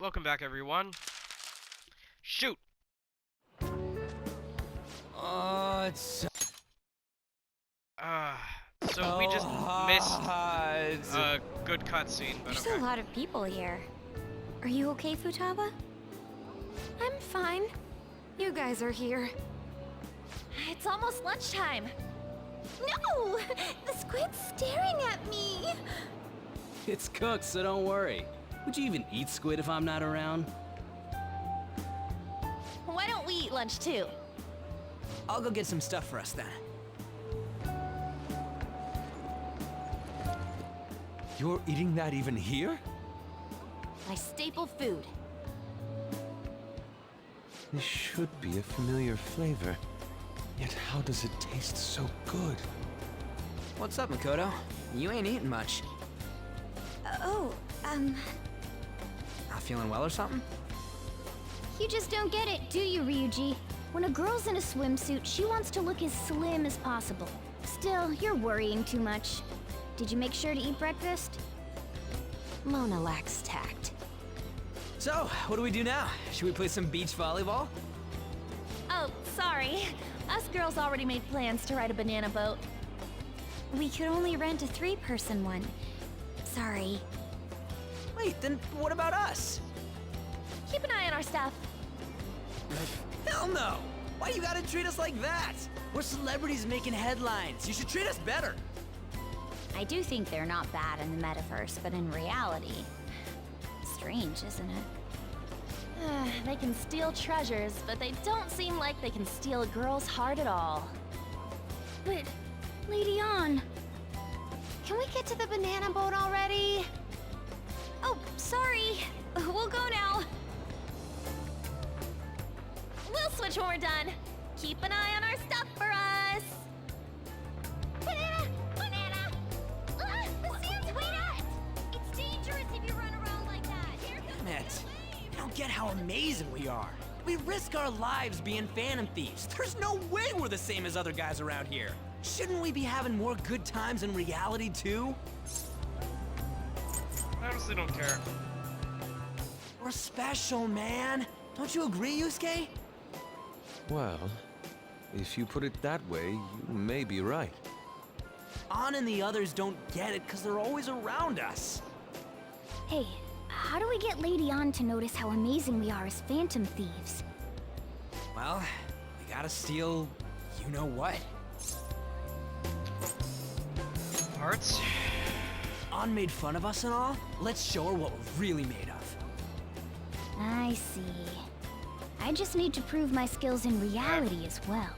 welcome back everyone. Shoot! Oh, it's So we just missed a good cutscene, but There's okay. a lot of people here. Are you okay, Futaba? I'm fine. You guys are here. It's almost lunchtime. No! The squid's staring at me! It's cooked, so don't worry. Would you even eat squid if I'm not around? Why don't we eat lunch too? I'll go get some stuff for us then. You're eating that even here? My staple food. This should be a familiar flavor. Yet how does it taste so good? What's up, Makoto? You ain't eating much. Not feeling well or something? You just don't get it, do you, Ryuji? When a girl's in a swimsuit, she wants to look as slim as possible. Still, you're worrying too much. Did you make sure to eat breakfast? Mona lacks tact. So, what do we do now? Should we play some beach volleyball? Oh, sorry. Us girls already made plans to ride a banana boat. We could only rent a 3-person one. Sorry. Wait, then what about us? Keep an eye on our stuff. Hell no! Why you gotta treat us like that? We're celebrities making headlines. You should treat us better. I do think they're not bad in the metaverse, but in reality... Strange, isn't it? They can steal treasures, but they don't seem like they can steal a girl's heart at all. But, Lady On... Can we get to the banana boat already? Oh, sorry. We'll go now. We'll switch when we're done. Keep an eye on our stuff for us. Banana! Banana! Ah, the sand's wet! It's dangerous if you run around like that. Here comes Damn it. I don't get how amazing we are. We risk our lives being phantom thieves. There's no way we're the same as other guys around here. Shouldn't we be having more good times in reality too? I honestly don't care. We're special, man. Don't you agree, Yusuke? Well, if you put it that way, you may be right. On and the others don't get it because they're always around us. Hey, how do we get Lady On to notice how amazing we are as phantom thieves? Well, we gotta steal you know what. Parts? On made fun of us and all. Let's show her what we're really made of. I see. I just need to prove my skills in reality as well.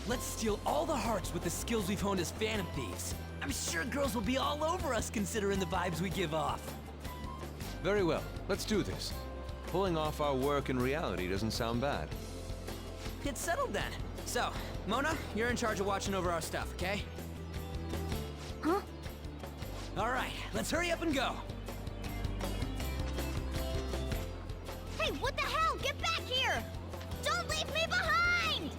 Let's steal all the hearts with the skills we've honed as phantom thieves. I'm sure girls will be all over us considering the vibes we give off. Very well, let's do this. Pulling off our work in reality doesn't sound bad. It's settled then. So, Mona, you're in charge of watching over our stuff, okay? Huh? All right, let's hurry up and go. Hey, what the hell? Get back here! Don't leave me behind!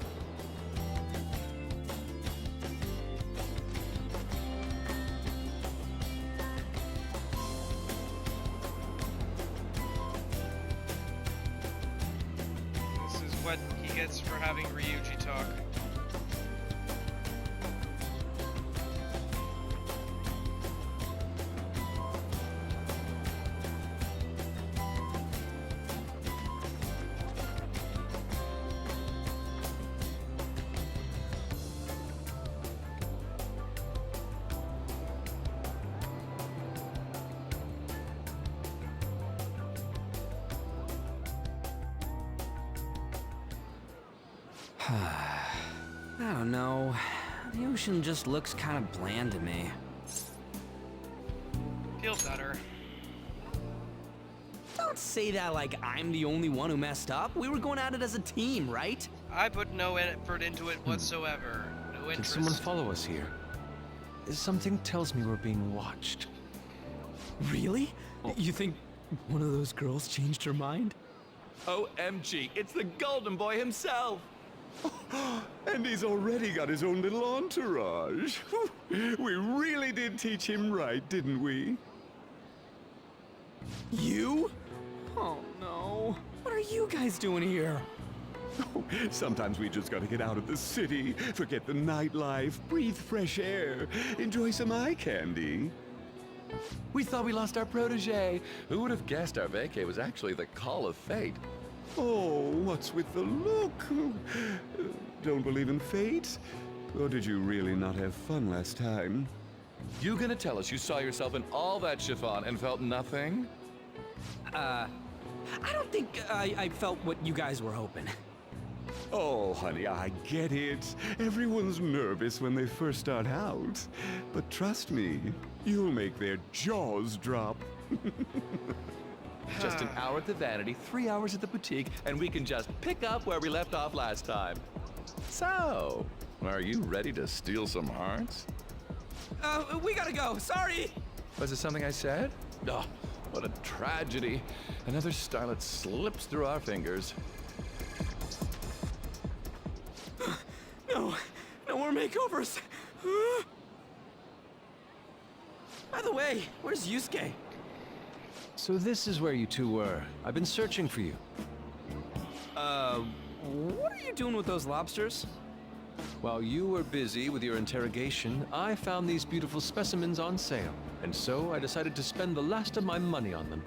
This is what he gets for having Ryuji talk. I don't know. The ocean just looks kind of bland to me. Feel better. Don't say that like I'm the only one who messed up. We were going at it as a team, right? I put no effort into it whatsoever. No Did interest. someone follow us here? Something tells me we're being watched. Really? You think one of those girls changed her mind? OMG, it's the Golden Boy himself! And he's already got his own little entourage. We really did teach him right, didn't we? You? Oh no. What are you guys doing here? Sometimes we just gotta get out of the city, forget the nightlife, breathe fresh air, enjoy some eye candy. We thought we lost our protege. Who would have guessed our vacay was actually the call of fate? Oh, what's with the look? Don't believe in fate? Or did you really not have fun last time? You gonna tell us you saw yourself in all that chiffon and felt nothing? I don't think I felt what you guys were hoping. Oh, honey, I get it. Everyone's nervous when they first start out. But trust me, you'll make their jaws drop. Just an hour at the Vanity, 3 hours at the boutique, and we can just pick up where we left off last time. So, are you ready to steal some hearts? We gotta go. Sorry. Was it something I said? Oh, what a tragedy. Another starlet slips through our fingers. No more makeovers. By the way, where's Yusuke? So this is where you two were. I've been searching for you. What are you doing with those lobsters? While you were busy with your interrogation, I found these beautiful specimens on sale. And so I decided to spend the last of my money on them.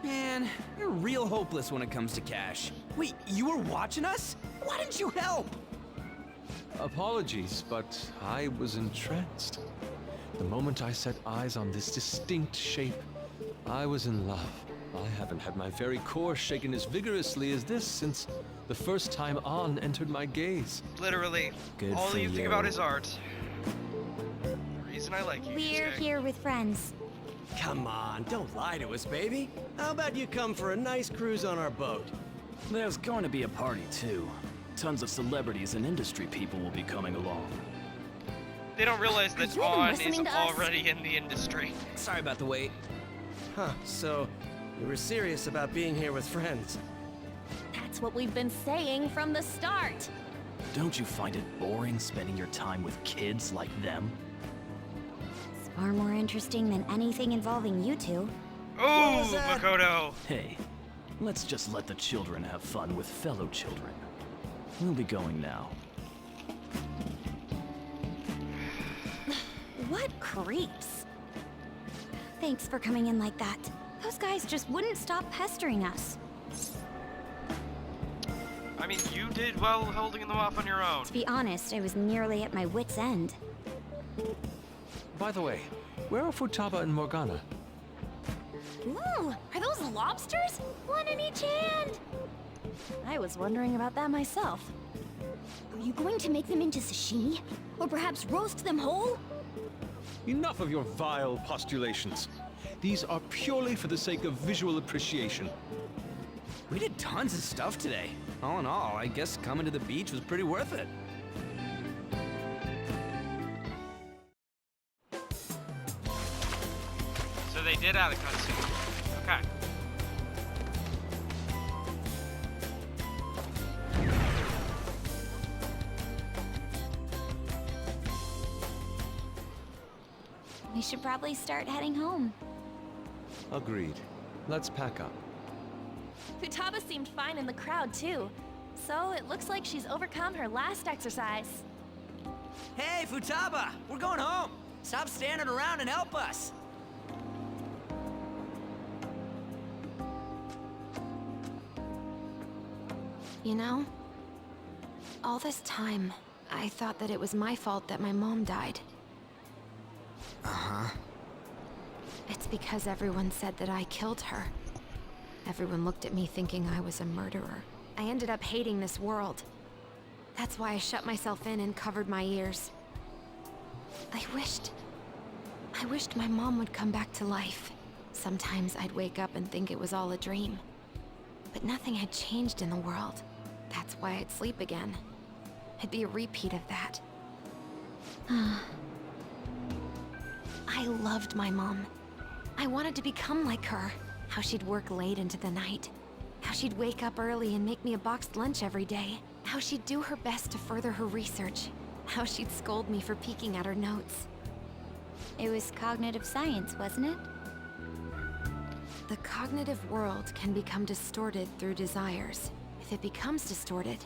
Man, you're real hopeless when it comes to cash. Wait, you were watching us? Why didn't you help? Apologies, but I was entranced. The moment I set eyes on this distinct shape, I was in love. I haven't had my very core shaken as vigorously as this since the first time On entered my gaze. Literally, Good all for you think you. about is art. The reason I like you. We're Yusuke. here with friends. Come on, don't lie to us, baby. How about you come for a nice cruise on our boat? There's going to be a party, too. Tons of celebrities and industry people will be coming along. They don't realize that Are you even On is listening to us? already in the industry. Sorry about the wait. Huh, so you were serious about being here with friends. That's what we've been saying from the start. Don't you find it boring spending your time with kids like them? It's far more interesting than anything involving you two. Oh, was that? Makoto. Hey, let's just let the children have fun with fellow children. We'll be going now. What creeps. Thanks for coming in like that. Those guys just wouldn't stop pestering us. I mean, you did well holding them off on your own. To be honest, I was nearly at my wit's end. By the way, where are Futaba and Morgana? Ooh, are those lobsters? One in each hand! I was wondering about that myself. Are you going to make them into sashimi? Or perhaps roast them whole? Enough of your vile postulations. These are purely for the sake of visual appreciation. We did tons of stuff today. All in all, I guess coming to the beach was pretty worth it. So they did add a cutscene. Okay. We should probably start heading home. Agreed. Let's pack up. Futaba seemed fine in the crowd, too. So it looks like she's overcome her last exercise. Hey, Futaba! We're going home! Stop standing around and help us! You know, all this time, I thought that it was my fault that my mom died. Uh-huh. It's because everyone said that I killed her. Everyone looked at me thinking I was a murderer. I ended up hating this world. That's why I shut myself in and covered my ears. I wished my mom would come back to life. Sometimes I'd wake up and think it was all a dream. But nothing had changed in the world. That's why I'd sleep again. It'd be a repeat of that. I loved my mom. I wanted to become like her. How she'd work late into the night. How she'd wake up early and make me a boxed lunch every day. How she'd do her best to further her research. How she'd scold me for peeking at her notes. It was cognitive science, wasn't it? The cognitive world can become distorted through desires. If it becomes distorted,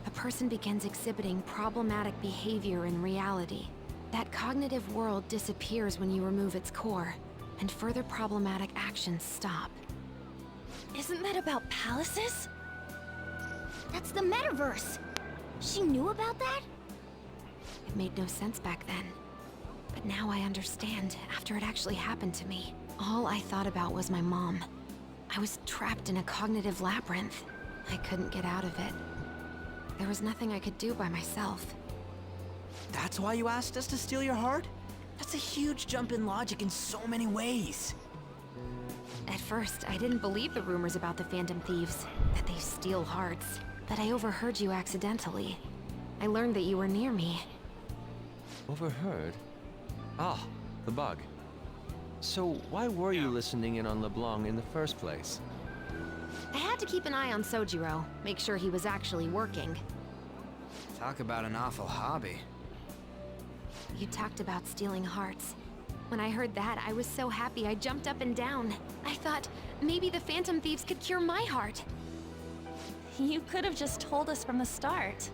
a person begins exhibiting problematic behavior in reality. That cognitive world disappears when you remove its core, and further problematic actions stop. Isn't that about palaces? That's the metaverse. She knew about that? It made no sense back then. But now I understand, after it actually happened to me. All I thought about was my mom. I was trapped in a cognitive labyrinth. I couldn't get out of it. There was nothing I could do by myself. That's why you asked us to steal your heart? That's a huge jump in logic in so many ways. At first, I didn't believe the rumors about the Phantom Thieves, that they steal hearts. But I overheard you accidentally. I learned that you were near me. Overheard? Ah, the bug. So why were you listening in on LeBlanc in the first place? I had to keep an eye on Sojiro, make sure he was actually working. Talk about an awful hobby. You talked about stealing hearts. When I heard that, I was so happy I jumped up and down. I thought, maybe the Phantom Thieves could cure my heart. You could have just told us from the start.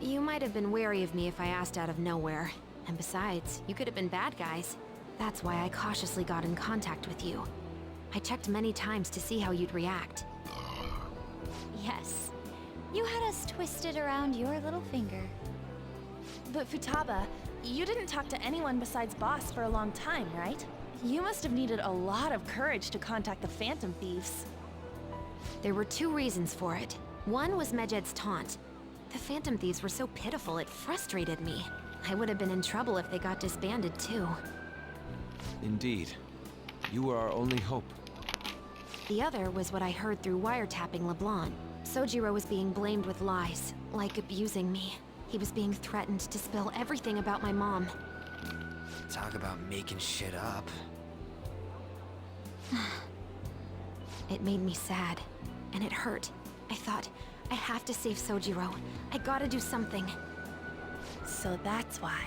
You might have been wary of me if I asked out of nowhere. And besides, you could have been bad guys. That's why I cautiously got in contact with you. I checked many times to see how you'd react. Yes. You had us twisted around your little finger. But Futaba, you didn't talk to anyone besides Boss for a long time, right? You must have needed a lot of courage to contact the Phantom Thieves. There were two reasons for it. One was Medjed's taunt. The Phantom Thieves were so pitiful it frustrated me. I would have been in trouble if they got disbanded too. Indeed. You were our only hope. The other was what I heard through wiretapping LeBlanc. Sojiro was being blamed with lies, like abusing me. He was being threatened to spill everything about my mom. Talk about making shit up. It made me sad, and it hurt. I thought, I have to save Sojiro. I gotta do something. So that's why.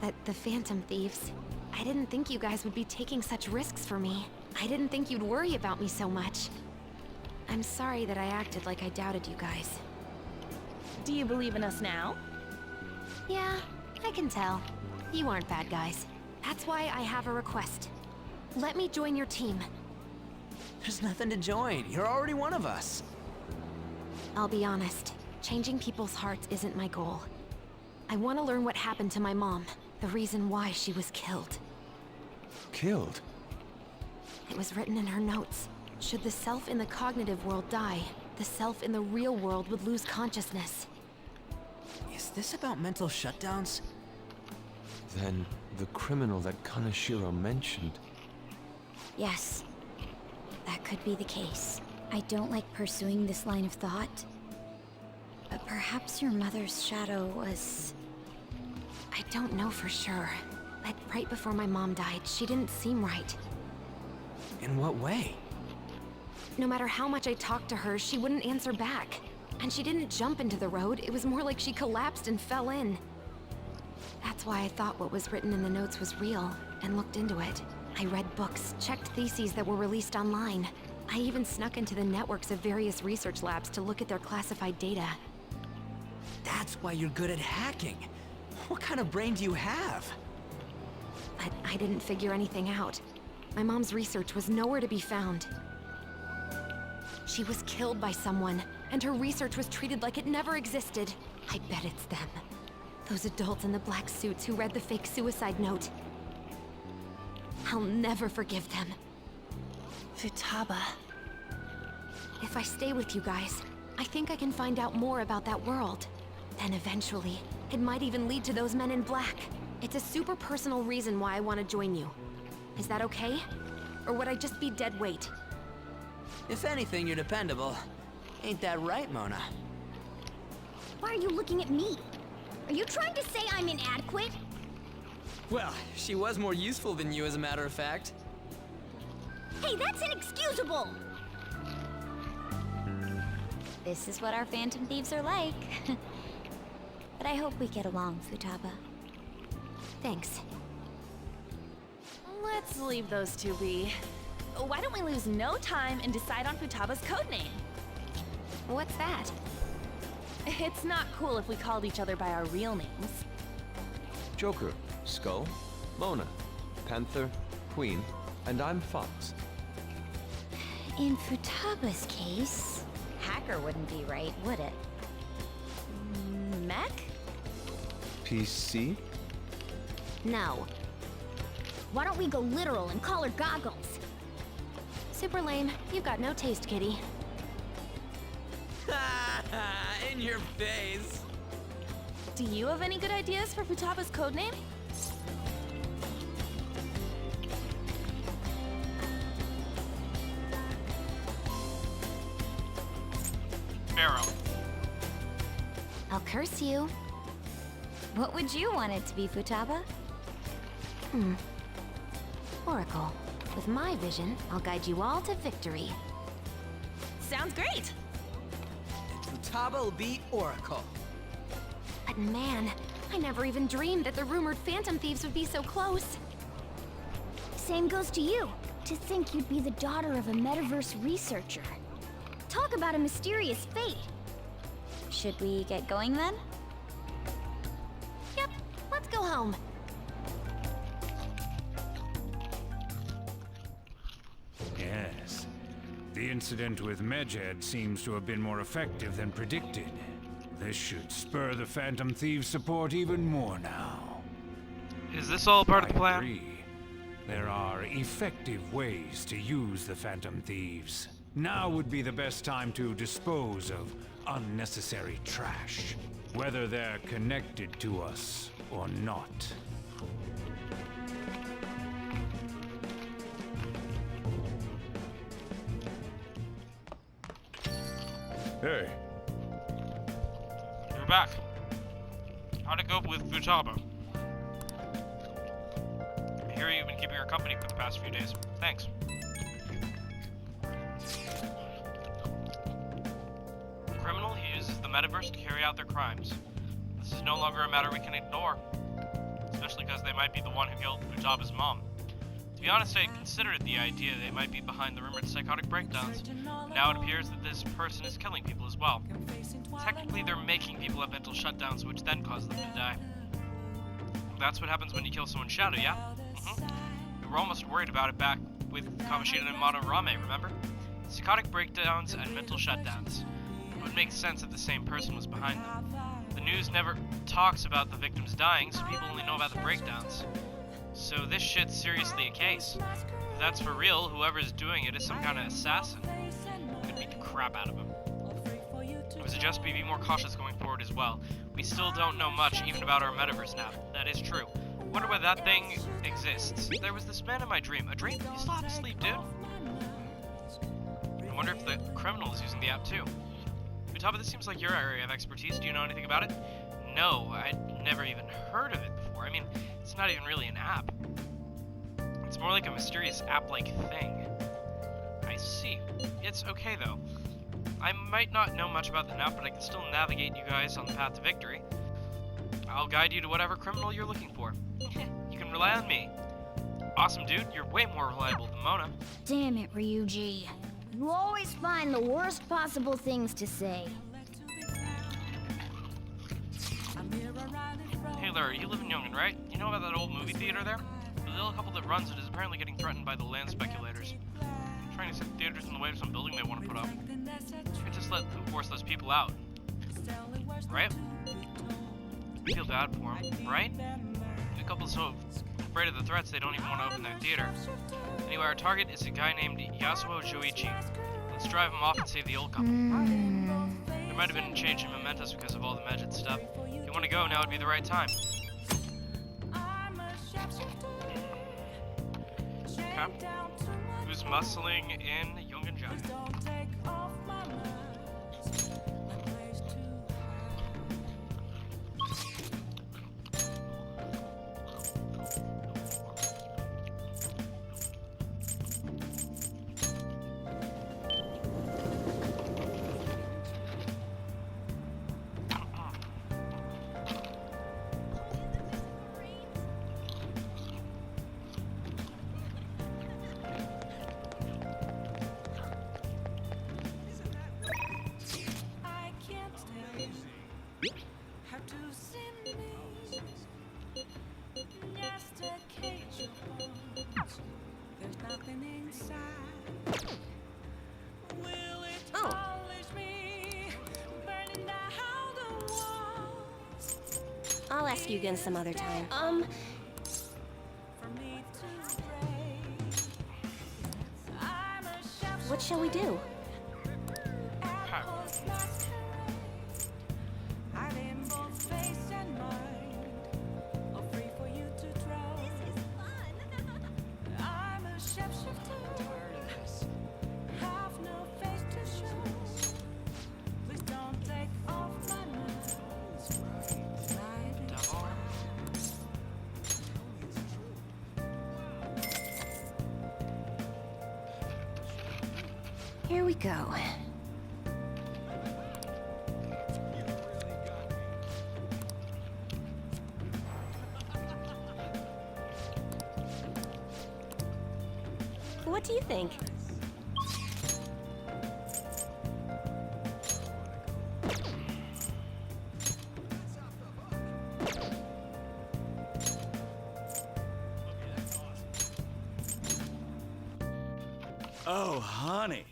That the Phantom Thieves. I didn't think you guys would be taking such risks for me. I didn't think you'd worry about me so much. I'm sorry that I acted like I doubted you guys. Do you believe in us now? Yeah, I can tell. You aren't bad guys. That's why I have a request. Let me join your team. There's nothing to join. You're already one of us. I'll be honest. Changing people's hearts isn't my goal. I want to learn what happened to my mom. The reason why she was killed. Killed? It was written in her notes. Should the self in the cognitive world die, the self in the real world would lose consciousness. Is this about mental shutdowns? Then the criminal that Kaneshiro mentioned. Yes. That could be the case. I don't like pursuing this line of thought. But perhaps your mother's shadow was... I don't know for sure. But right before my mom died, she didn't seem right. In what way? No matter how much I talked to her, she wouldn't answer back. And she didn't jump into the road, it was more like she collapsed and fell in. That's why I thought what was written in the notes was real, and looked into it. I read books, checked theses that were released online. I even snuck into the networks of various research labs to look at their classified data. That's why you're good at hacking. What kind of brain do you have? But I didn't figure anything out. My mom's research was nowhere to be found. She was killed by someone, and her research was treated like it never existed. I bet it's them. Those adults in the black suits who read the fake suicide note. I'll never forgive them. Futaba. If I stay with you guys, I think I can find out more about that world. Then eventually, it might even lead to those men in black. It's a super personal reason why I want to join you. Is that okay? Or would I just be dead weight? If anything, you're dependable. Ain't that right, Mona? Why are you looking at me? Are you trying to say I'm inadequate? Well, she was more useful than you, as a matter of fact. Hey, that's inexcusable! This is what our Phantom Thieves are like. But I hope we get along, Futaba. Thanks. Let's Let's leave those two be. Why don't we lose no time and decide on Futaba's codename? What's that? It's not cool if we called each other by our real names. Joker, Skull, Mona, Panther, Queen, and I'm Fox. In Futaba's case, hacker wouldn't be right, would it? Mech? PC? No. Why don't we go literal and call her Goggles? Super lame. You've got no taste, kitty. In your face. Do you have any good ideas for Futaba's codename? Pharaoh. I'll curse you. What would you want it to be, Futaba? Oracle. With my vision, I'll guide you all to victory. Sounds great! Futaba will be Oracle. But man, I never even dreamed that the rumored Phantom Thieves would be so close. Same goes to you. To think you'd be the daughter of a metaverse researcher. Talk about a mysterious fate. Should we get going then? Yep, let's go home. Yes. The incident with Medjed seems to have been more effective than predicted. This should spur the Phantom Thieves' support even more now. Is this all part of the I plan? agree. There are effective ways to use the Phantom Thieves. Now would be the best time to dispose of unnecessary trash, whether they're connected to us or not. Hey. You're back. How'd it go with Futaba? I hear you've been keeping her company for the past few days. Thanks. The criminal who uses the metaverse to carry out their crimes. This is no longer a matter we can ignore. Especially because they might be the one who killed Futaba's mom. To be honest, I considered the idea they might be behind the rumored psychotic breakdowns. Now it appears that this person is killing people as well. Technically, they're making people have mental shutdowns, which then cause them to die. That's what happens when you kill someone's shadow, yeah? We were almost worried about it back with Kamoshida and Monorame, remember? Psychotic breakdowns and mental shutdowns. It would make sense if the same person was behind them. The news never talks about the victims dying, so people only know about the breakdowns. So this shit's seriously a case. If that's for real, whoever's doing it is some kind of assassin. Could beat the crap out of him. I would suggest we be more cautious going forward as well. We still don't know much even about our metaverse now. That is true. Wonder why that thing exists. There was this man in my dream. A dream? You still have to sleep, dude. I wonder if the criminal is using the app too. Futaba, this seems like your area of expertise. Do you know anything about it? No, I'd never even heard of it before. I mean, it's not even really an app. It's more like a mysterious app-like thing. I see. It's okay, though. I might not know much about the app, but I can still navigate you guys on the path to victory. I'll guide you to whatever criminal you're looking for. You can rely on me. Awesome, dude. You're way more reliable than Mona. Damn it, Ryuji. You always find the worst possible things to say. Hey Larry, you live in Yongen, right? You know about that old movie theater there? The little couple that runs it is apparently getting threatened by the land speculators. Trying to set theaters in the way of some building they want to put up. You just let them force those people out. Right? I feel bad for them, right? The couple's so afraid of the threats they don't even want to open their theater. Anyway, our target is a guy named Yasuo Joichi. Let's drive him off and save the old couple. There might have been a change in mementos because of all the magic stuff. If you want to go, now would be the right time. Okay. Who's muscling in Yongenjai? Oh. I'll ask you again some other time. What shall we do? Here we go. What do you think? Oh, honey.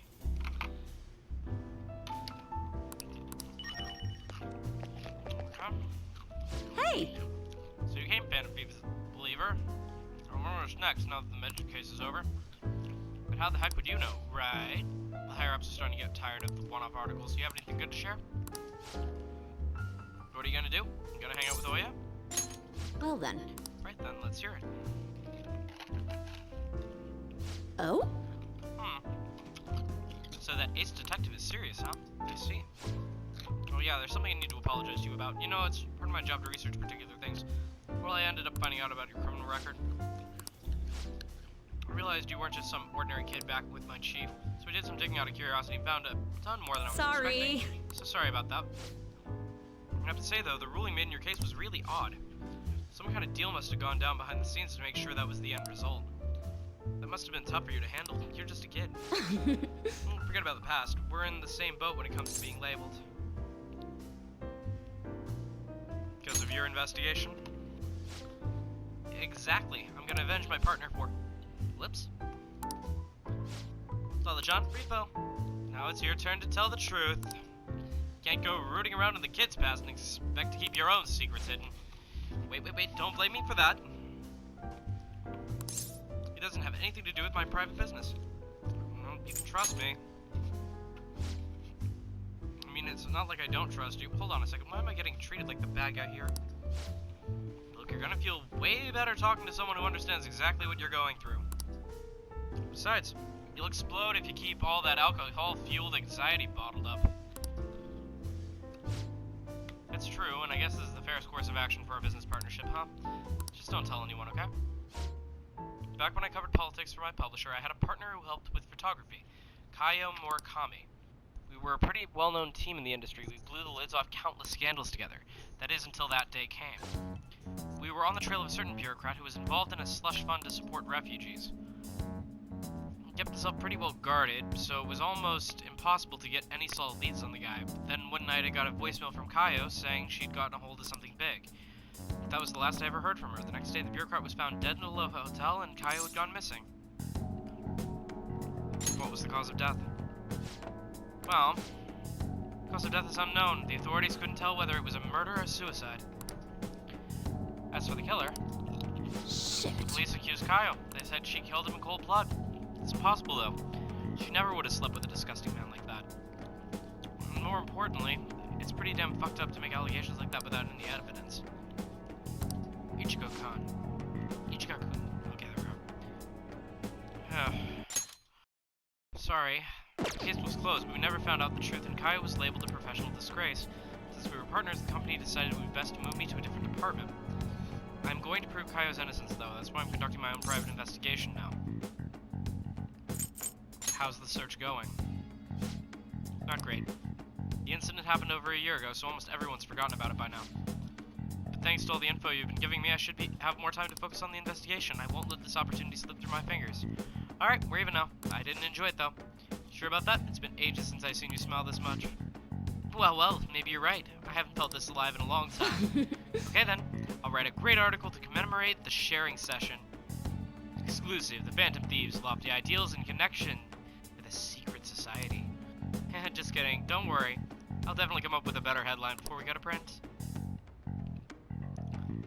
Hey! So you came Phantom Thieves believer? I wonder what's next now that the magic case is over. But how the heck would you know, right? The higher-ups are starting to get tired of the one-off articles. Do you have anything good to share? What are you gonna do? You gonna hang out with Oya? Well then. Right then, let's hear it. Oh? So that ace detective is serious, huh? I see. Oh yeah, there's something I need to apologize to you about. You know, it's part of my job to research particular things. Well, I ended up finding out about your criminal record. I realized you weren't just some ordinary kid back with my chief, so we did some digging out of curiosity and found a ton more than I was expecting. So sorry about that. I have to say though, the ruling made in your case was really odd. Some kind of deal must have gone down behind the scenes to make sure that was the end result. That must have been tough for you to handle. You're just a kid. Forget about the past. We're in the same boat when it comes to being labeled. Because of your investigation? Exactly. I'm gonna avenge my partner for... Whoops. Lala John, repo. Now it's your turn to tell the truth. Can't go rooting around in the kid's past and expect to keep your own secrets hidden. Wait, don't blame me for that. It doesn't have anything to do with my private business. Well, you can trust me. I mean, it's not like I don't trust you. Hold on a second, why am I getting treated like the bad guy here? Look, you're gonna feel way better talking to someone who understands exactly what you're going through. Besides, you'll explode if you keep all that alcohol-fueled anxiety bottled up. It's true, and I guess this is the fairest course of action for our business partnership, huh? Just don't tell anyone, okay? Back when I covered politics for my publisher, I had a partner who helped with photography, Kaio Murakami. We were a pretty well-known team in the industry. We blew the lids off countless scandals together. That is, until that day came. We were on the trail of a certain bureaucrat who was involved in a slush fund to support refugees. He kept himself pretty well guarded, so it was almost impossible to get any solid leads on the guy. But then one night I got a voicemail from Kaio saying she'd gotten a hold of something big. That was the last I ever heard from her. The next day, the bureaucrat was found dead in a low hotel, and Kaio had gone missing. What was the cause of death? Well, the cause of death is unknown. The authorities couldn't tell whether it was a murder or suicide. As for the killer, Shit. the police accused Kaio. They said she killed him in cold blood. It's impossible, though. She never would have slept with a disgusting man like that. And more importantly, it's pretty damn fucked up to make allegations like that without any evidence. Ichigo-kun. Ichigo-kun. Okay, there we go. Sorry. The case was closed, but we never found out the truth, and Kaio was labeled a professional disgrace. Since we were partners, the company decided it would be best to move me to a different department. I'm going to prove Kaio's innocence, though. That's why I'm conducting my own private investigation now. How's the search going? Not great. The incident happened over a year ago, so almost everyone's forgotten about it by now. But thanks to all the info you've been giving me, I should have more time to focus on the investigation. I won't let this opportunity slip through my fingers. Alright, we're even now. I didn't enjoy it, though. Sure about that? It's been ages since I've seen you smile this much. Well, maybe you're right. I haven't felt this alive in a long time. Okay then, I'll write a great article to commemorate the sharing session. Exclusive, the Phantom Thieves' lofty ideals in connection with a secret society. Just kidding, don't worry. I'll definitely come up with a better headline before we go to print.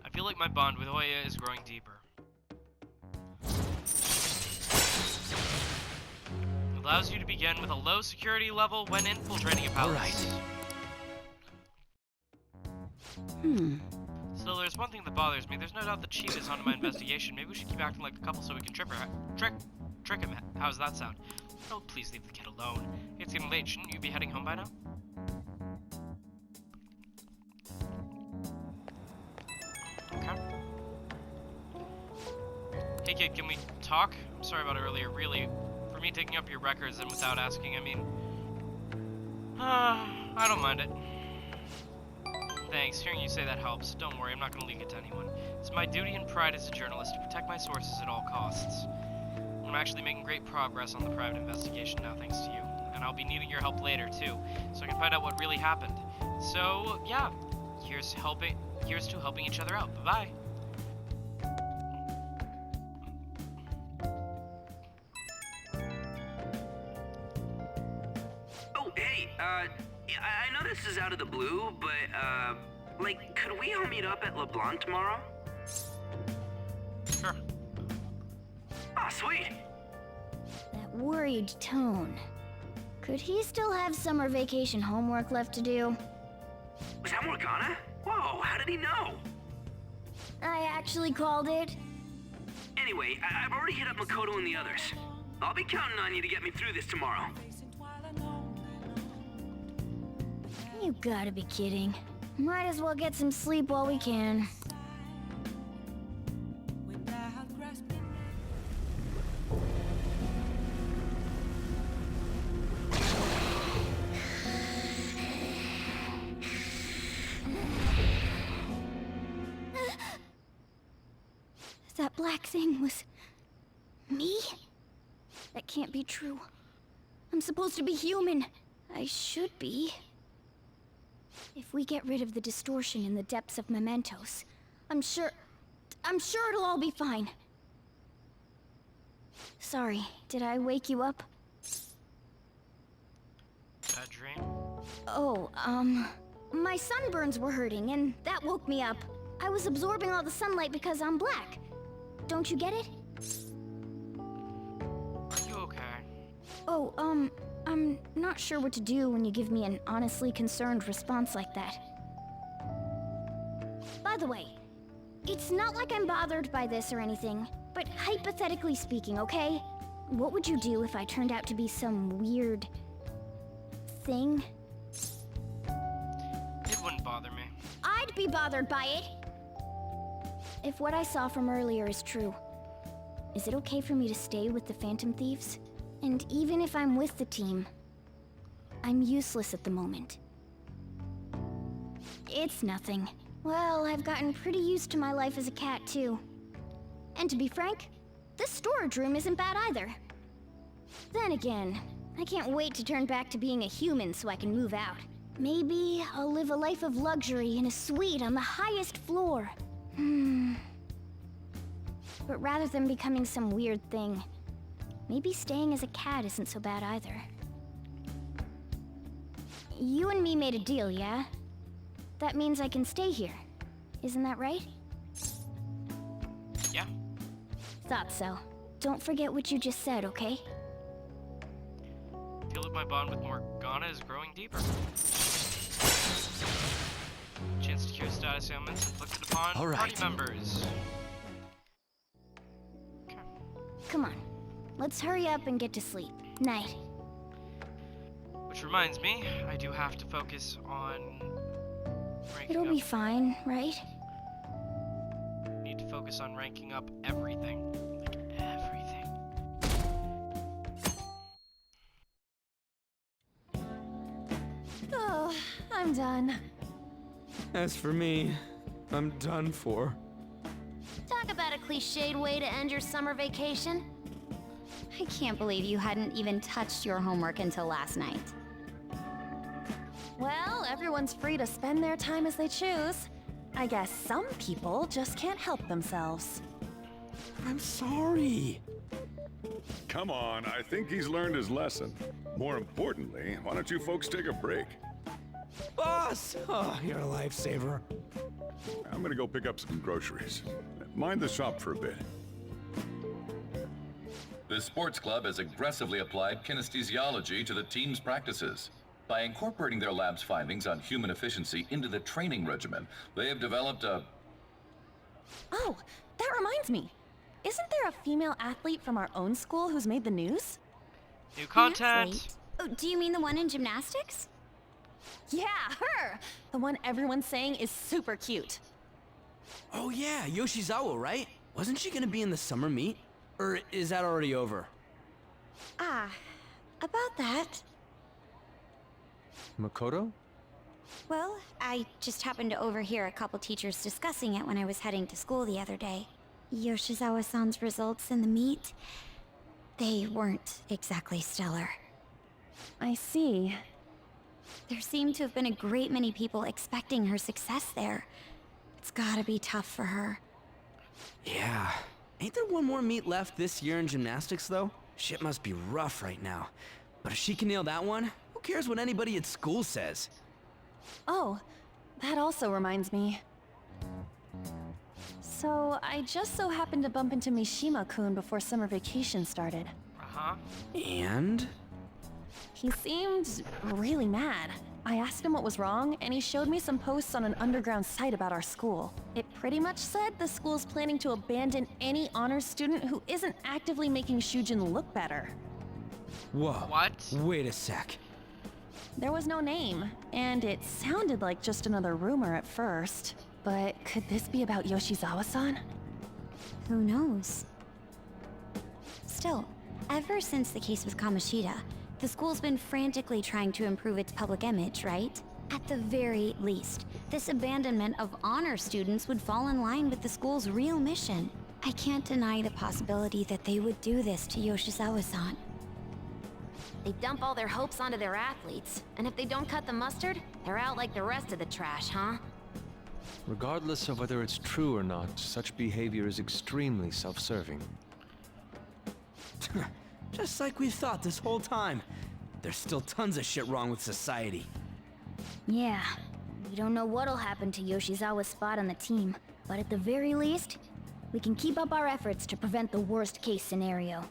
I feel like my bond with Hoya is growing deeper. It allows you to begin with a low security level when infiltrating a palace. Alright. So there's one thing that bothers me. There's no doubt the chief is onto my investigation. Maybe we should keep acting like a couple so we can trick him. How does that sound? Oh, please leave the kid alone. It's getting late. Shouldn't you be heading home by now? Okay. Hey kid, can we talk? I'm sorry about earlier. Really, for me taking up your records and without asking, I mean... I don't mind it. Thanks, hearing you say that helps. Don't worry, I'm not gonna leak it to anyone. It's my duty and pride as a journalist to protect my sources at all costs. I'm actually making great progress on the private investigation now, thanks to you. And I'll be needing your help later, too, so I can find out what really happened. So, yeah, here's to helping each other out. Bye-bye. Oh, hey, I know this is out of the blue, but, like, could we all meet up at LeBlanc tomorrow? Sure. Ah, sweet. That worried tone. Could he still have summer vacation homework left to do? Was that Morgana? Whoa, how did he know? I actually called it. Anyway, I've already hit up Makoto and the others. I'll be counting on you to get me through this tomorrow. You gotta be kidding. Might as well get some sleep while we can. That black thing was... me? That can't be true. I'm supposed to be human. I should be. If we get rid of the distortion in the depths of mementos, I'm sure it'll all be fine. Sorry, did I wake you up? Bad dream? Oh, my sunburns were hurting, and that woke me up. I was absorbing all the sunlight because I'm black. Don't you get it? You okay? Oh, I'm not sure what to do when you give me an honestly concerned response like that. By the way, it's not like I'm bothered by this or anything, but hypothetically speaking, okay? What would you do if I turned out to be some weird... thing? It wouldn't bother me. I'd be bothered by it! If what I saw from earlier is true, is it okay for me to stay with the Phantom Thieves? And even if I'm with the team, I'm useless at the moment. It's nothing. Well, I've gotten pretty used to my life as a cat, too. And to be frank, this storage room isn't bad either. Then again, I can't wait to turn back to being a human so I can move out. Maybe I'll live a life of luxury in a suite on the highest floor. But rather than becoming some weird thing, maybe staying as a cat isn't so bad either. You and me made a deal, yeah? That means I can stay here. Isn't that right? Yeah. Thought so. Don't forget what you just said, okay? I feel like my bond with Morgana is growing deeper. Chance to cure status ailments inflicted upon party members. Okay. Come on. Let's hurry up and get to sleep. Night. Which reminds me, I do have to focus on ranking It'll up. be fine, right? Need to focus on ranking up everything. Like everything. Oh, I'm done. As for me, I'm done for. Talk about a cliched way to end your summer vacation. I can't believe you hadn't even touched your homework until last night. Well, everyone's free to spend their time as they choose. I guess some people just can't help themselves. I'm sorry. Come on, I think he's learned his lesson. More importantly, why don't you folks take a break? Boss! Oh, you're a lifesaver. I'm gonna go pick up some groceries. Mind the shop for a bit. The sports club has aggressively applied kinesthesiology to the team's practices. By incorporating their lab's findings on human efficiency into the training regimen, they have developed a... Oh, that reminds me. Isn't there a female athlete from our own school who's made the news? New content! Athlete? Oh, do you mean the one in gymnastics? Yeah, her! The one everyone's saying is super cute. Oh yeah, Yoshizawa, right? Wasn't she gonna be in the summer meet? Or is that already over? Ah, about that. Makoto? Well, I just happened to overhear a couple teachers discussing it when I was heading to school the other day. Yoshizawa-san's results in the meet, they weren't exactly stellar. I see. There seemed to have been a great many people expecting her success there. It's gotta be tough for her. Yeah. Ain't there one more meet left this year in gymnastics, though? Shit must be rough right now. But if she can nail that one, who cares what anybody at school says? Oh, that also reminds me. So, I just so happened to bump into Mishima-kun before summer vacation started. Uh-huh. And? He seemed really mad. I asked him what was wrong, and he showed me some posts on an underground site about our school. It pretty much said the school's planning to abandon any honors student who isn't actively making Shujin look better. Whoa. What? Wait a sec. There was no name, and it sounded like just another rumor at first. But could this be about Yoshizawa-san? Who knows? Still, ever since the case with Kamoshida, the school's been frantically trying to improve its public image, right? At the very least, this abandonment of honor students would fall in line with the school's real mission. I can't deny the possibility that they would do this to Yoshizawa-san. They dump all their hopes onto their athletes, and if they don't cut the mustard, they're out like the rest of the trash, huh? Regardless of whether it's true or not, such behavior is extremely self-serving. Just like we thought this whole time. There's still tons of shit wrong with society. Yeah, we don't know what'll happen to Yoshizawa's spot on the team, but at the very least, we can keep up our efforts to prevent the worst case scenario.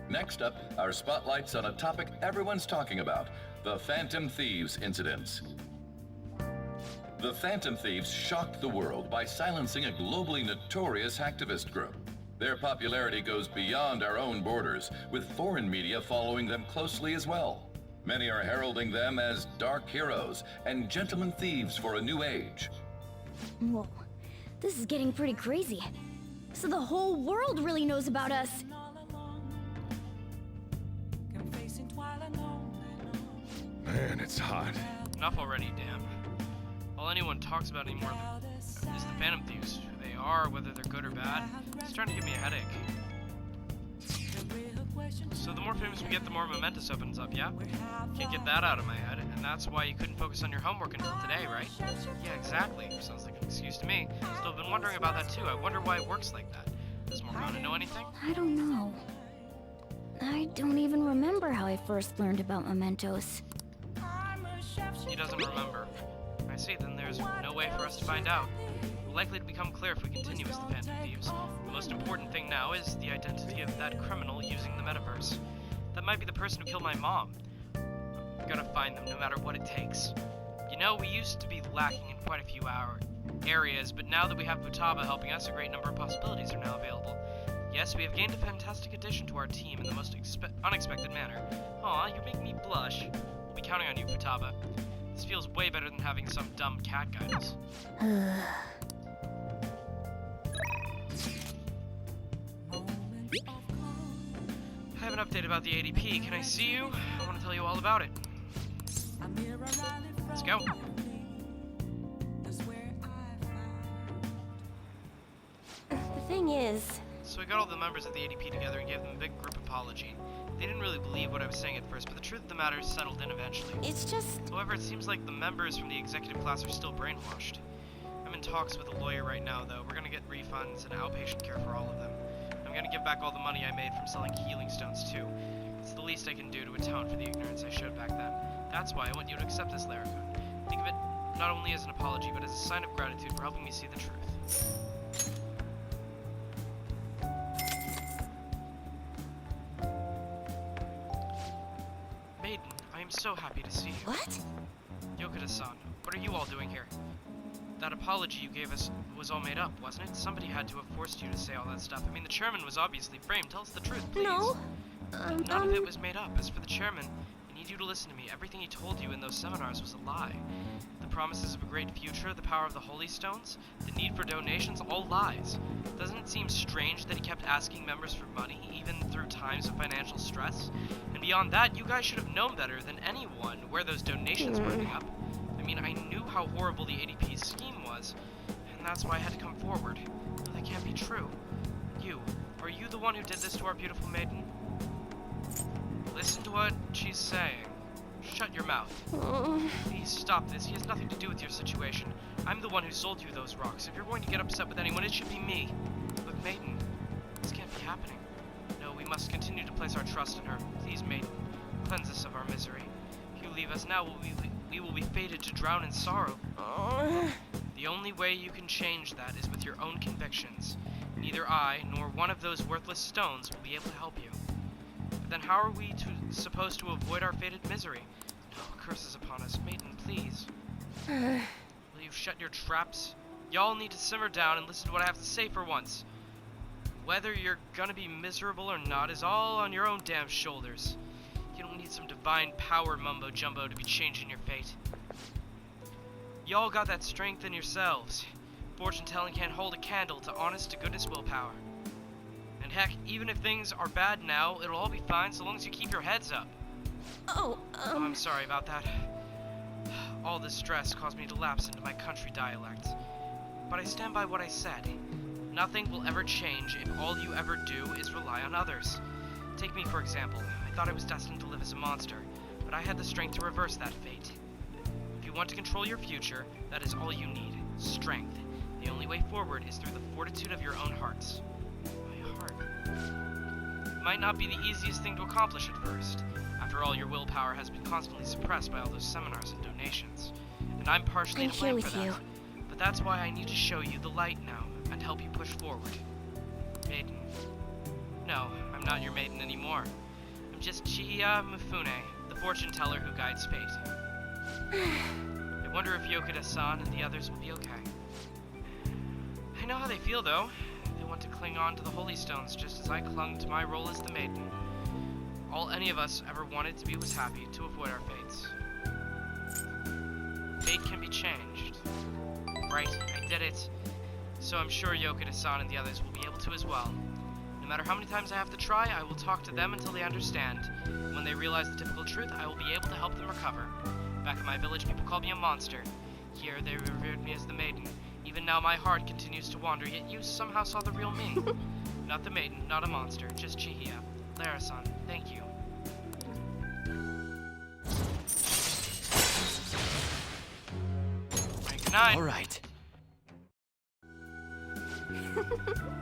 Next up, our spotlights on a topic everyone's talking about, the Phantom Thieves incidents. The Phantom Thieves shocked the world by silencing a globally notorious hacktivist group. Their popularity goes beyond our own borders, with foreign media following them closely as well. Many are heralding them as dark heroes and gentlemen thieves for a new age. Whoa, this is getting pretty crazy. So the whole world really knows about us. Man, it's hot. Enough already, damn. All anyone talks about anymore is the Phantom Thieves. Who they are, whether they're good or bad. It's starting to give me a headache. So the more famous we get, the more momentous opens up, yeah? Can't get that out of my head, and that's why you couldn't focus on your homework until today, right? Yeah, exactly. Sounds like an excuse to me. Still been wondering about that too. I wonder why it works like that. Does Morgana know anything? I don't know. I don't even remember how I first learned about mementos. He doesn't remember. I see, then there's no way for us to find out. We're likely to become clear if we continue as the Phantom Thieves. The most important thing now is the identity of that criminal using the metaverse. That might be the person who killed my mom. We've gotta find them no matter what it takes. You know, we used to be lacking in quite a few areas, but now that we have Futaba helping us, a great number of possibilities are now available. Yes, we have gained a fantastic addition to our team in the most unexpected manner. Aw, you make me blush. We'll be counting on you, Futaba. This feels way better than having some dumb cat guide us. I have an update about the ADP. Can I see you? I want to tell you all about it. Let's go. The thing is... So I got all the members of the ADP together and gave them a big group apology. They didn't really believe what I was saying at first, but the truth of the matter is settled in eventually. It's just... However, it seems like the members from the executive class are still brainwashed. I'm in talks with a lawyer right now, though. We're gonna get refunds and outpatient care for all of them. I'm gonna give back all the money I made from selling healing stones, too. It's the least I can do to atone for the ignorance I showed back then. That's why I want you to accept this Laracon. Think of it not only as an apology, but as a sign of gratitude for helping me see the truth. Maiden, I am so happy to see you. What? Yokota-san, what are you all doing here? That apology you gave us was all made up, wasn't it? Somebody had to have forced you to say all that stuff. I mean, the chairman was obviously framed. Tell us the truth, please. No. None of it was made up. As for the chairman, I need you to listen to me. Everything he told you in those seminars was a lie. The promises of a great future, the power of the holy stones, the need for donations, all lies. Doesn't it seem strange that he kept asking members for money, even through times of financial stress? And beyond that, you guys should have known better than anyone where those donations were ending up. I mean, I knew how horrible the ADP's scheme was, and that's why I had to come forward. But that can't be true. Are you the one who did this to our beautiful maiden? Listen to what she's saying. Shut your mouth. Please stop this. He has nothing to do with your situation. I'm the one who sold you those rocks. If you're going to get upset with anyone, it should be me. But Maiden, this can't be happening. No, we must continue to place our trust in her. Please, Maiden, cleanse us of our misery. If you leave us now, we will be fated to drown in sorrow. The only way you can change that is with your own convictions. Neither I nor one of those worthless stones will be able to help you. But then how are we supposed to avoid our fated misery? No curses upon us. Maiden, please. Will you shut your traps? Y'all need to simmer down and listen to what I have to say for once. Whether you're gonna be miserable or not is all on your own damn shoulders. You don't need some divine power mumbo-jumbo to be changing your fate. Y'all got that strength in yourselves. Fortune-telling can't hold a candle to honest-to-goodness willpower. And heck, even if things are bad now, it'll all be fine so long as you keep your heads up. Oh, I'm sorry about that. All this stress caused me to lapse into my country dialect. But I stand by what I said. Nothing will ever change if all you ever do is rely on others. Take me, for example. I thought I was destined to live as a monster, but I had the strength to reverse that fate. If you want to control your future, that is all you need. Strength. The only way forward is through the fortitude of your own hearts. My heart. It might not be the easiest thing to accomplish at first. After all, your willpower has been constantly suppressed by all those seminars and donations. And I'm partially to blame for that. But that's why I need to show you the light now, and help you push forward. Maiden. No, I'm not your maiden anymore. I'm just Chihiya Mifune, the fortune teller who guides fate. I wonder if Yokota-san and the others will be okay. I know how they feel, though. They want to cling on to the holy stones, just as I clung to my role as the maiden. All any of us ever wanted to be was happy to avoid our fates. Fate can be changed. Right, I did it. So I'm sure Yokota-san and the others will be able to as well. No matter how many times I have to try, I will talk to them until they understand. When they realize the difficult truth, I will be able to help them recover. Back in my village, people called me a monster. Here, they revered me as the maiden. Even now, my heart continues to wander, yet you somehow saw the real me. Not the maiden, not a monster, just Chihiya. Lara-san, thank you. Right, good night. All right.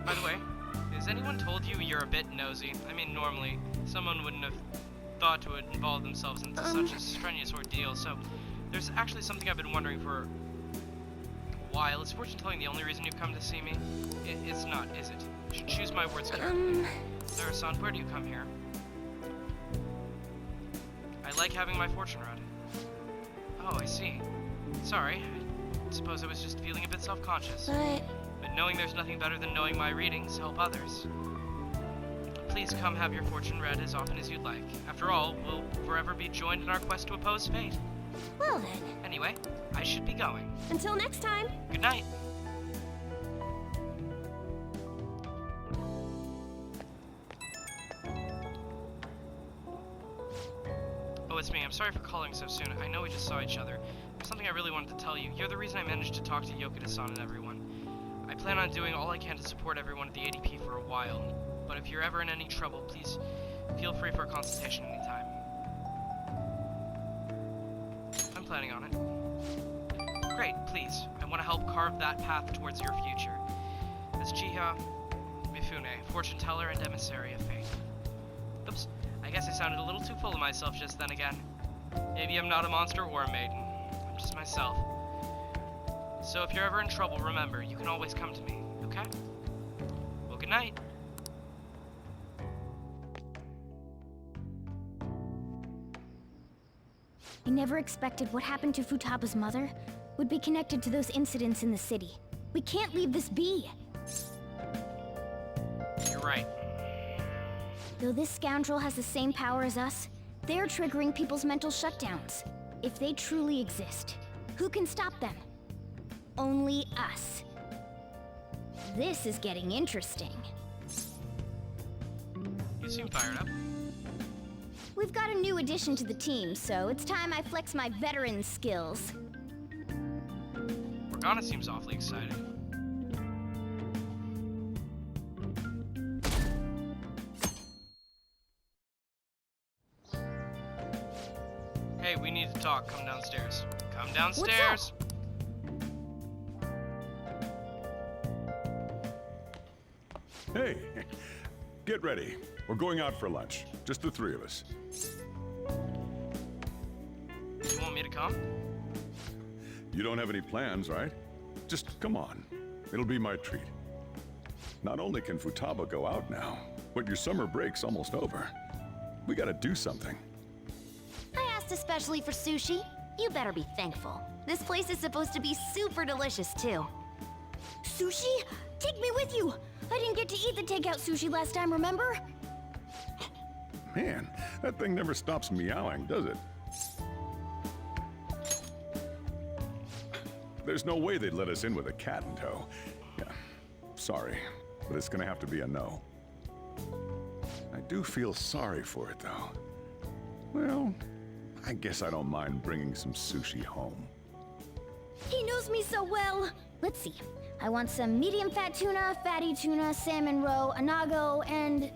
By the way, has anyone told you you're a bit nosy? I mean, normally, someone wouldn't have thought to involve themselves into such a strenuous ordeal, so there's actually something I've been wondering for a while. Is fortune telling the only reason you come to see me? It's not, is it? You should choose my words carefully. Sarah-san, where do you come here? I like having my fortune read. Oh, I see. Sorry, I suppose I was just feeling a bit self-conscious. But knowing there's nothing better than knowing my readings help others. Please come have your fortune read as often as you'd like. After all, we'll forever be joined in our quest to oppose fate. Well then. Anyway, I should be going. Until next time. Good night. Oh, it's me. I'm sorry for calling so soon. I know we just saw each other. There's something I really wanted to tell you. You're the reason I managed to talk to Yokota-san and everyone. I plan on doing all I can to support everyone at the ADP for a while, but if you're ever in any trouble, please feel free for a consultation anytime. I'm planning on it. Great, please. I want to help carve that path towards your future. As Chiha Mifune, fortune teller and emissary of fate. Oops, I guess I sounded a little too full of myself just then again. Maybe I'm not a monster or a maiden. I'm just myself. So if you're ever in trouble, remember, you can always come to me, okay? Well, good night. I never expected what happened to Futaba's mother would be connected to those incidents in the city. We can't leave this be. You're right. Though this scoundrel has the same power as us, they're triggering people's mental shutdowns. If they truly exist, who can stop them? Only us. This is getting interesting. You seem fired up. We've got a new addition to the team, so it's time I flex my veteran skills. Morgana seems awfully excited. Hey, we need to talk. Come downstairs. Come downstairs. Hey, get ready. We're going out for lunch. Just the three of us. You want me to come? You don't have any plans, right? Just come on. It'll be my treat. Not only can Futaba go out now, but your summer break's almost over. We gotta do something. I asked especially for sushi. You better be thankful. This place is supposed to be super delicious, too. Sushi? Take me with you! I didn't get to eat the takeout sushi last time, remember? Man, that thing never stops meowing, does it? There's no way they'd let us in with a cat in tow. Yeah, sorry, but it's gonna have to be a no. I do feel sorry for it, though. Well, I guess I don't mind bringing some sushi home. He knows me so well! Let's see. I want some medium fat tuna, fatty tuna, salmon roe, anago, and...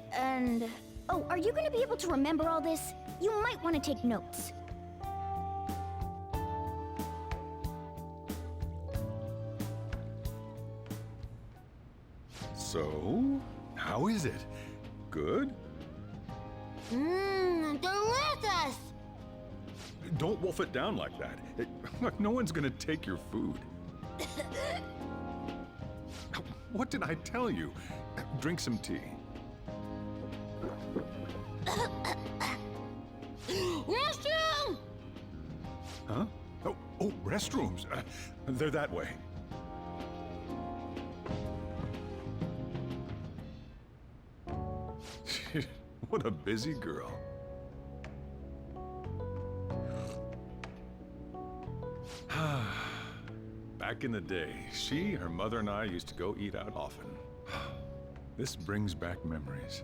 Oh, are you gonna be able to remember all this? You might want to take notes. So, how is it? Good? Delicious! Don't wolf it down like that. Look, no one's gonna take your food. What did I tell you? Drink some tea. Restroom! Huh? Oh, restrooms. They're that way. What a busy girl. Back in the day, she, her mother, and I used to go eat out often. This brings back memories.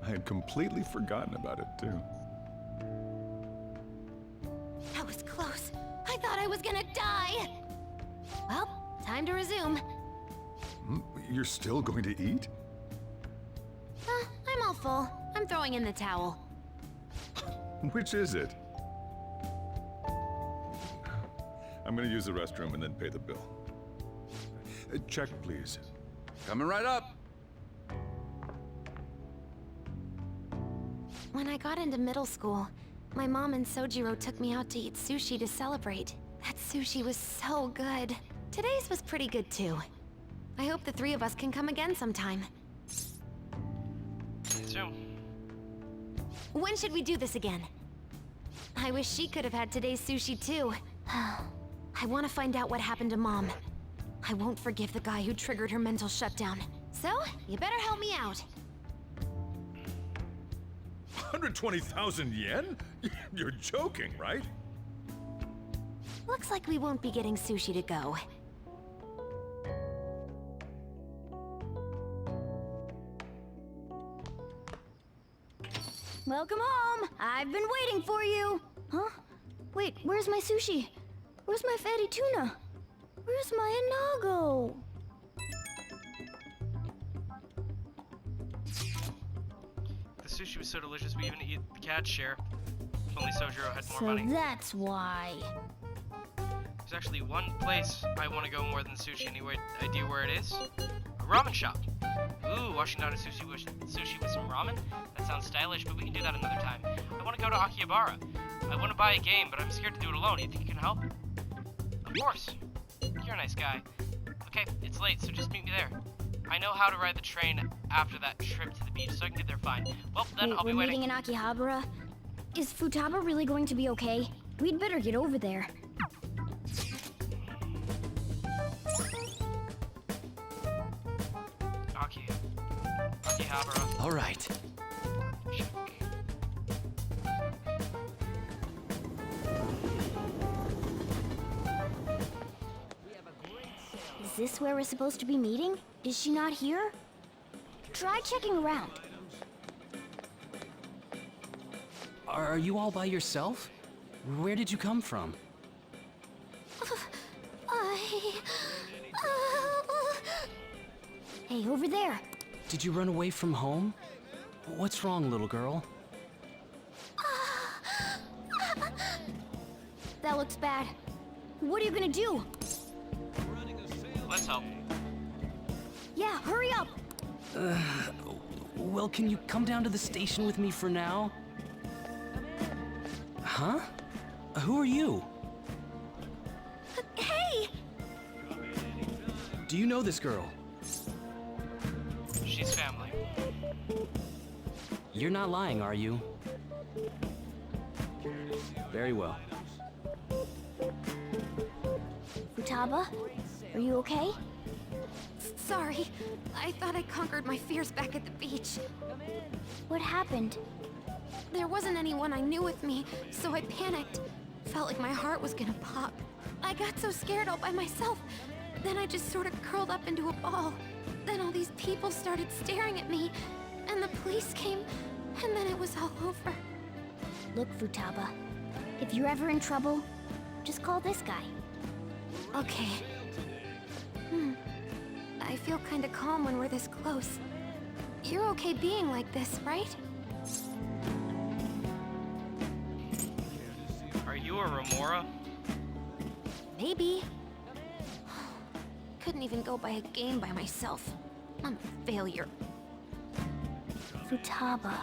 I had completely forgotten about it, too. That was close. I thought I was gonna die. Well, time to resume. You're still going to eat? I'm all full. I'm throwing in the towel. Which is it? I'm gonna use the restroom and then pay the bill. Check, please. Coming right up. When I got into middle school, my mom and Sojiro took me out to eat sushi to celebrate. That sushi was so good. Today's was pretty good too. I hope the three of us can come again sometime. Me too. When should we do this again? I wish she could have had today's sushi too. I want to find out what happened to Mom. I won't forgive the guy who triggered her mental shutdown. So, you better help me out. 120,000 yen? You're joking, right? Looks like we won't be getting sushi to go. Welcome home! I've been waiting for you! Huh? Wait, where's my sushi? Where's my fatty tuna? Where's my anago? sushi was so delicious we even eat the cat's share. If only Sojiro had more So money. that's why. There's actually one place I want to go more than sushi. Any idea where it is? A ramen shop. Ooh, washing down a sushi with some ramen? That sounds stylish, but we can do that another time. I want to go to Akihabara. I want to buy a game, but I'm scared to do it alone. You think you can help? Of course. You're a nice guy. Okay, it's late, so just meet me there. I know how to ride the train after that trip to the beach, so I can get there fine. Well, then I'll be We're waiting. meeting in Akihabara. Is Futaba really going to be okay? We'd better get over there. Akihabara. All right. Check. Is this where we're supposed to be meeting? Is she not here? Try checking around. Are you all by yourself? Where did you come from? Hey, over there. Did you run away from home? What's wrong, little girl? That looks bad. What are you gonna do? Let's help. Yeah, hurry up. Well, can you come down to the station with me for now? Huh? Who are you? Hey! Do you know this girl? She's family. You're not lying, are you? Very well. Futaba, are you okay? Sorry. I thought I conquered my fears back at the beach. What happened? There wasn't anyone I knew with me, so I panicked. Felt like my heart was gonna pop. I got so scared all by myself. Then I just sort of curled up into a ball. Then all these people started staring at me, and the police came, and then it was all over. Look, Futaba, if you're ever in trouble, just call this guy. Okay. I feel kinda calm when we're this close. You're okay being like this, right? Are you a Remora? Maybe. Couldn't even go by a game by myself. I'm a failure. Futaba.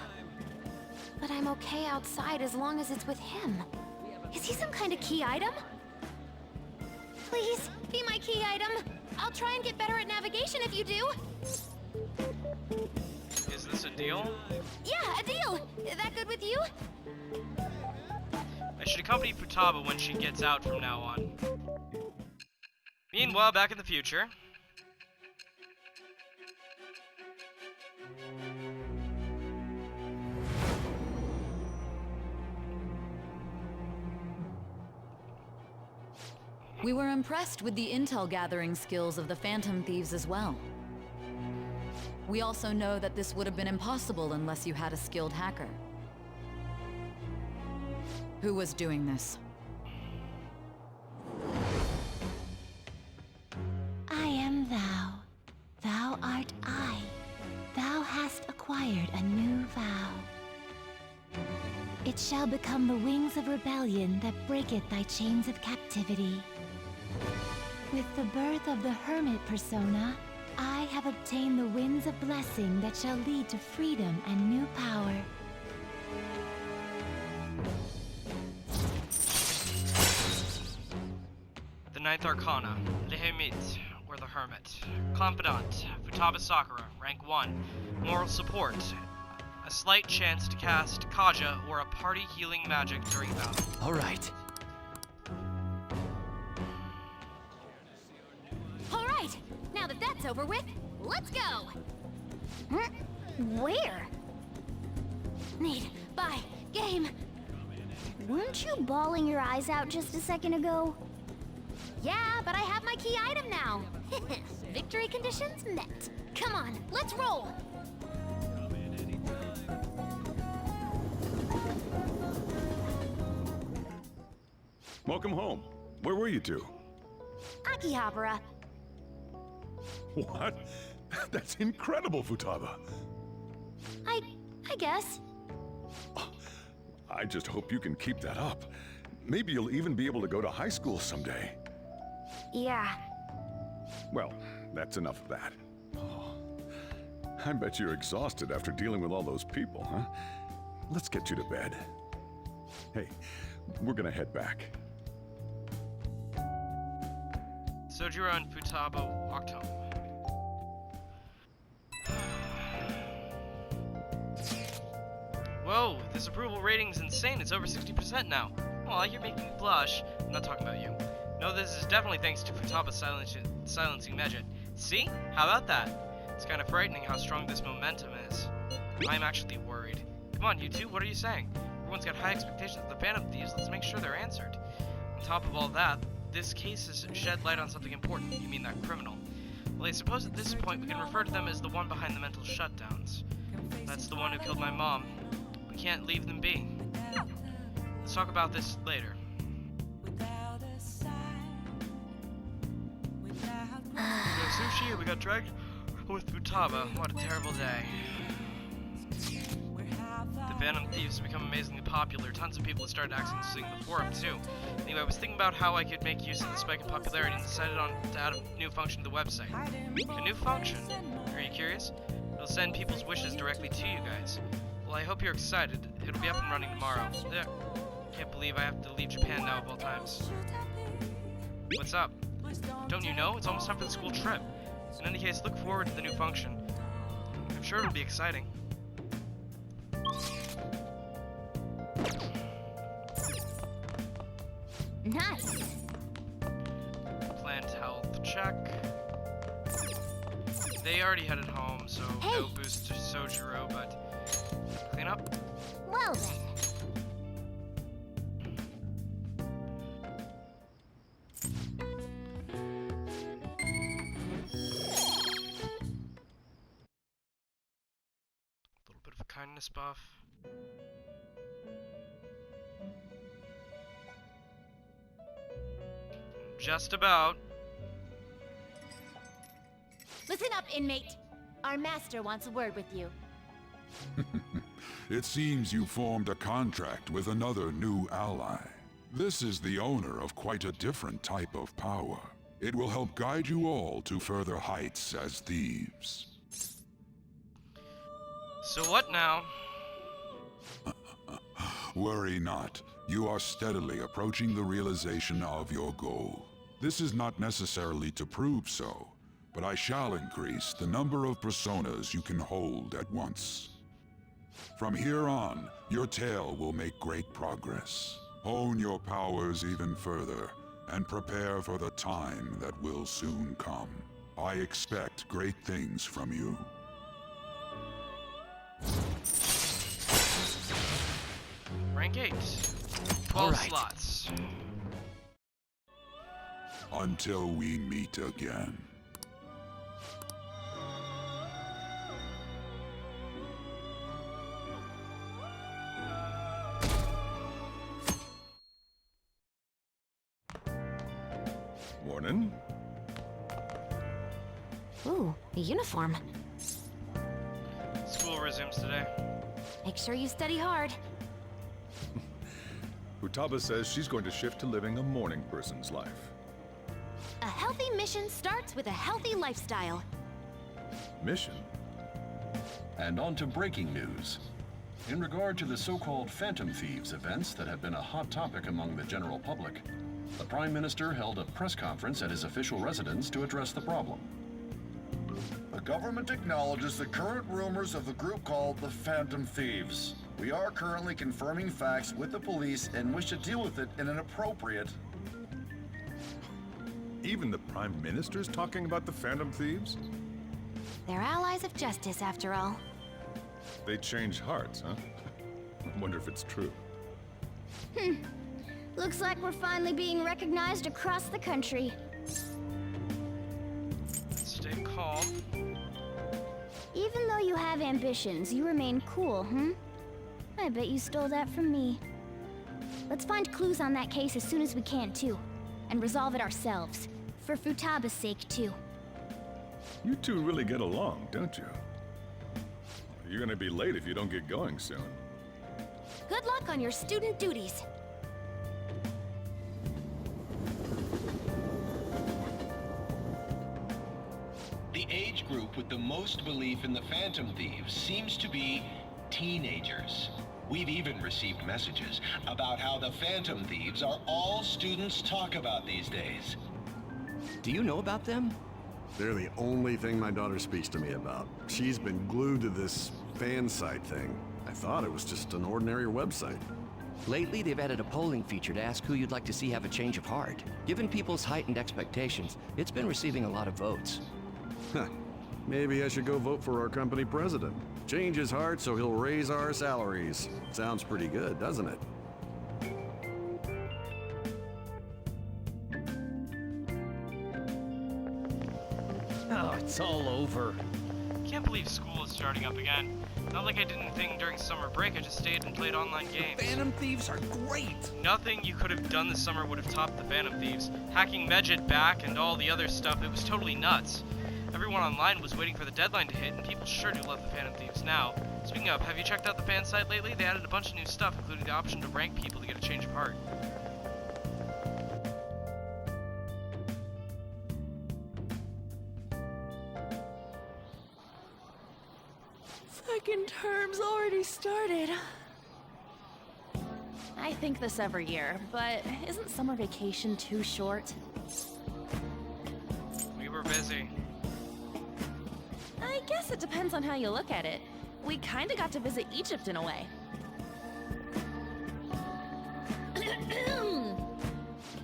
But I'm okay outside as long as it's with him. Is he some kind of key item? Please, be my key item. I'll try and get better at navigation if you do. Is this a deal? Yeah, a deal. That good with you? I should accompany Futaba when she gets out from now on. Meanwhile, back in the future. We were impressed with the intel gathering skills of the Phantom Thieves as well. We also know that this would have been impossible unless you had a skilled hacker. Who was doing this? I am thou. Thou art I. Thou hast acquired a new vow. It shall become the wings of rebellion that breaketh thy chains of captivity. With the birth of the hermit persona, I have obtained the winds of blessing that shall lead to freedom and new power. The Ninth Arcana, Le Hermite, or the Hermit. Confidant, Futaba Sakura, rank 1. Moral support, a slight chance to cast Kaja or a party healing magic during battle. All right. All right, now that that's over with, let's go. Where? Need, buy, game. Weren't you bawling your eyes out just a second ago? Yeah, but I have my key item now. Victory conditions met. Come on, let's roll. Welcome home. Where were you two? Akihabara. What? That's incredible, Futaba. I guess. I just hope you can keep that up. Maybe you'll even be able to go to high school someday. Yeah. Well, that's enough of that. Oh, I bet you're exhausted after dealing with all those people, huh? Let's get you to bed. Hey, we're gonna head back. Sojiro and Futaba walked home. Whoa, this approval rating's insane. It's over 60% now. Aw, you're making me blush. I'm not talking about you. No, this is definitely thanks to Futaba's silencing magic. See? How about that? It's kind of frightening how strong this momentum is. I'm actually worried. Come on, you two, what are you saying? Everyone's got high expectations of the Phantom Thieves. Let's make sure they're answered. On top of all that, this case has shed light on something important. You mean that criminal? Well, I suppose at this point we can refer to them as the one behind the mental shutdowns. That's the one who killed my mom. We can't leave them be. Let's talk about this later. We got sushi and we got dragged with Futaba. What a terrible day. The Phantom Thieves have become amazingly popular. Tons of people have started accessing the forum too. Anyway, I was thinking about how I could make use of the spike in popularity and decided on to add a new function to the website. A new function? Are you curious? It'll send people's wishes directly to you guys. Well, I hope you're excited. It'll be up and running tomorrow. Can't believe I have to leave Japan now of all times. What's up? Don't you know? It's almost time for the school trip. In any case, look forward to the new function. I'm sure it'll be exciting. Nice. Planned health check. They already headed home, so no boost to Sojiro, but clean up. Well then. Little bit of a kindness buff. Just about. Listen up, inmate. Our master wants a word with you. It seems you formed a contract with another new ally. This is the owner of quite a different type of power. It will help guide you all to further heights as thieves. So what now? Worry not. You are steadily approaching the realization of your goal. This is not necessarily to prove so, but I shall increase the number of personas you can hold at once. From here on, your tale will make great progress. Hone your powers even further, and prepare for the time that will soon come. I expect great things from you. Rank 8. 12 slots. Until we meet again. Morning. Ooh, a uniform. School resumes today. Make sure you study hard. Futaba says she's going to shift to living a morning person's life. A healthy mission starts with a healthy lifestyle. Mission? And on to breaking news. In regard to the so-called Phantom Thieves events that have been a hot topic among the general public, the Prime Minister held a press conference at his official residence to address the problem. The government acknowledges the current rumors of the group called the Phantom Thieves. We are currently confirming facts with the police and wish to deal with it in an appropriate... Even the Prime Minister's talking about the Phantom Thieves? They're allies of justice, after all. They change hearts, huh? I wonder if it's true. Looks like we're finally being recognized across the country. Stay calm. Even though you have ambitions, you remain cool, I bet you stole that from me. Let's find clues on that case as soon as we can, too. And resolve it ourselves. For Futaba's sake, too. You two really get along, don't you? You're gonna be late if you don't get going soon. Good luck on your student duties. The age group with the most belief in the Phantom Thieves seems to be teenagers. We've even received messages about how the Phantom Thieves are all students talk about these days. Do you know about them? They're the only thing my daughter speaks to me about. She's been glued to this fan site thing. I thought it was just an ordinary website. Lately, they've added a polling feature to ask who you'd like to see have a change of heart. Given people's heightened expectations, it's been receiving a lot of votes. Huh. Maybe I should go vote for our company president. Change his heart so he'll raise our salaries. Sounds pretty good, doesn't it? Oh, it's all over. Can't believe school is starting up again. Not like I did anything during summer break, I just stayed and played online games. Phantom Thieves are great! Nothing you could have done this summer would have topped the Phantom Thieves. Hacking Medjed back and all the other stuff, it was totally nuts. Everyone online was waiting for the deadline to hit, and people sure do love the Phantom Thieves now. Speaking of, have you checked out the fan site lately? They added a bunch of new stuff, including the option to rank people to get a change of heart. Second term's already started. I think this every year, but isn't summer vacation too short? We were busy. I guess it depends on how you look at it. We kinda got to visit Egypt in a way.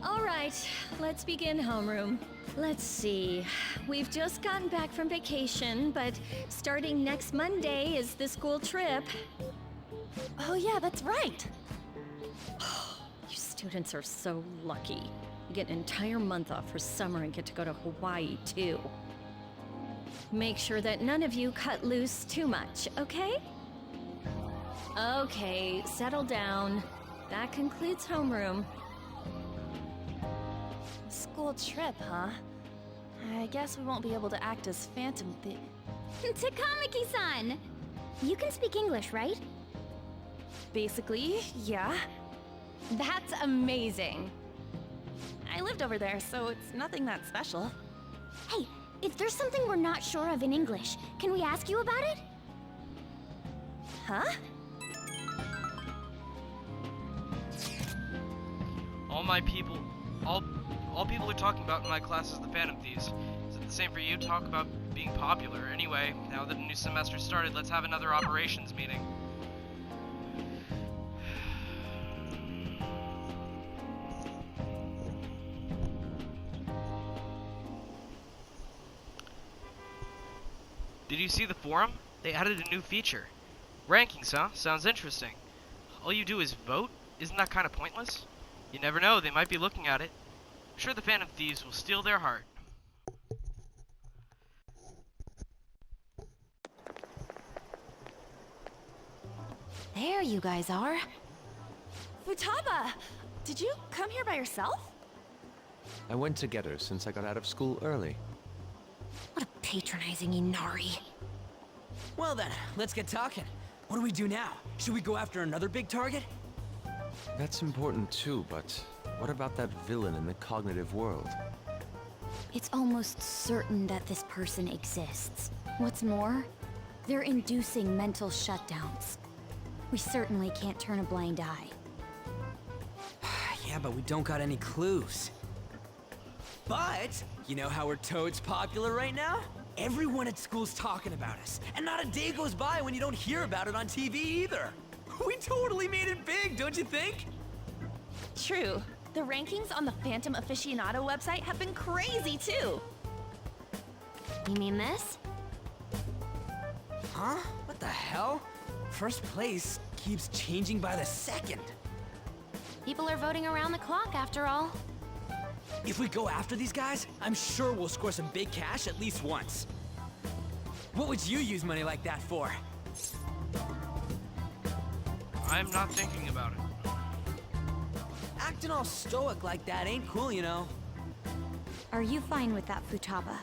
All right, let's begin homeroom. Let's see. We've just gotten back from vacation, but starting next Monday is the school trip. Oh yeah, that's right. You students are so lucky. You get an entire month off for summer and get to go to Hawaii too. Make sure that none of you cut loose too much, okay? Okay, settle down. That concludes homeroom. School trip, huh? I guess we won't be able to act as Phantom Thief. Takamaki-san! You can speak English, right? Basically, yeah. That's amazing. I lived over there, so it's nothing that special. Hey, if there's something we're not sure of in English, can we ask you about it? Huh? All people are talking about in my class is the Phantom Thieves. Is it the same for you? Talk about being popular. Anyway, now that a new semester started, let's have another operations meeting. Did you see the forum? They added a new feature. Rankings, huh? Sounds interesting. All you do is vote? Isn't that kind of pointless? You never know, they might be looking at it. I'm sure the Phantom Thieves will steal their heart. There you guys are. Futaba! Did you come here by yourself? I went to get her since I got out of school early. What a patronizing Inari. Well then, let's get talking. What do we do now? Should we go after another big target? That's important too, but what about that villain in the cognitive world? It's almost certain that this person exists. What's more, they're inducing mental shutdowns. We certainly can't turn a blind eye. Yeah, but we don't got any clues. But, you know how we're toads popular right now? Everyone at school's talking about us, and not a day goes by when you don't hear about it on TV either. We totally made it big, don't you think? True. The rankings on the Phantom Aficionado website have been crazy too. You mean this? Huh? What the hell? First place keeps changing by the second. People are voting around the clock after all. If we go after these guys, I'm sure we'll score some big cash at least once. What would you use money like that for? I'm not thinking about it. Acting all stoic like that ain't cool, you know. Are you fine with that, Futaba?